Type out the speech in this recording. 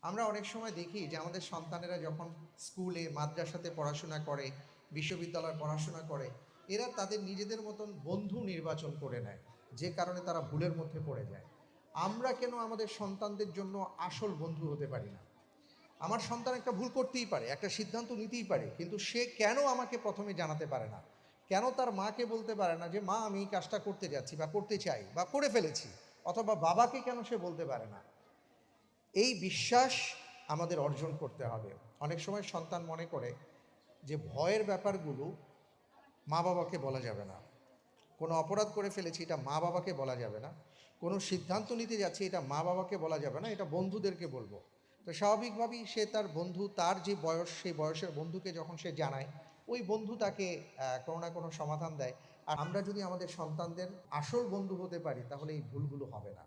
আমরা অনেক সময় দেখি যে আমাদের সন্তানেরা যখন স্কুলে মাদ্রাসাতে পড়াশোনা করে, বিশ্ববিদ্যালয়ে পড়াশোনা করে, এরা তাদের নিজেদের মতন বন্ধু নির্বাচন করে নেয়, যে কারণে তারা ভুলের মধ্যে পড়ে যায়। আমরা কেন আমাদের সন্তানদের জন্য আসল বন্ধু হতে পারি না? আমার সন্তান একটা ভুল করতেই পারে, একটা সিদ্ধান্ত নিতেই পারে, কিন্তু সে কেন আমাকে প্রথমে জানাতে পারে না? কেন তার মাকে বলতে পারে না যে মা আমি এই কাজটা করতে যাচ্ছি বা করতে চাই বা করে ফেলেছি? অথবা বাবাকে কেন সে বলতে পারে না? এই বিশ্বাস আমাদের অর্জন করতে হবে। অনেক সময় সন্তান মনে করে যে ভয়ের ব্যাপারগুলো মা বাবাকে বলা যাবে না। কোনো অপরাধ করে ফেলেছি, এটা মা বাবাকে বলা যাবে না। কোনো সিদ্ধান্ত নিতে যাচ্ছি, এটা মা বাবাকে বলা যাবে না, এটা বন্ধুদেরকে বলবো। তো স্বাভাবিকভাবেই সে তার বন্ধু, তার যে বয়স, সেই বয়সের বন্ধুকে যখন সে জানায়, ওই বন্ধু তাকে কোনো না কোনো সমাধান দেয়। আর আমরা যদি আমাদের সন্তানদের আসল বন্ধু হতে পারি, তাহলে এই ভুলগুলো হবে না।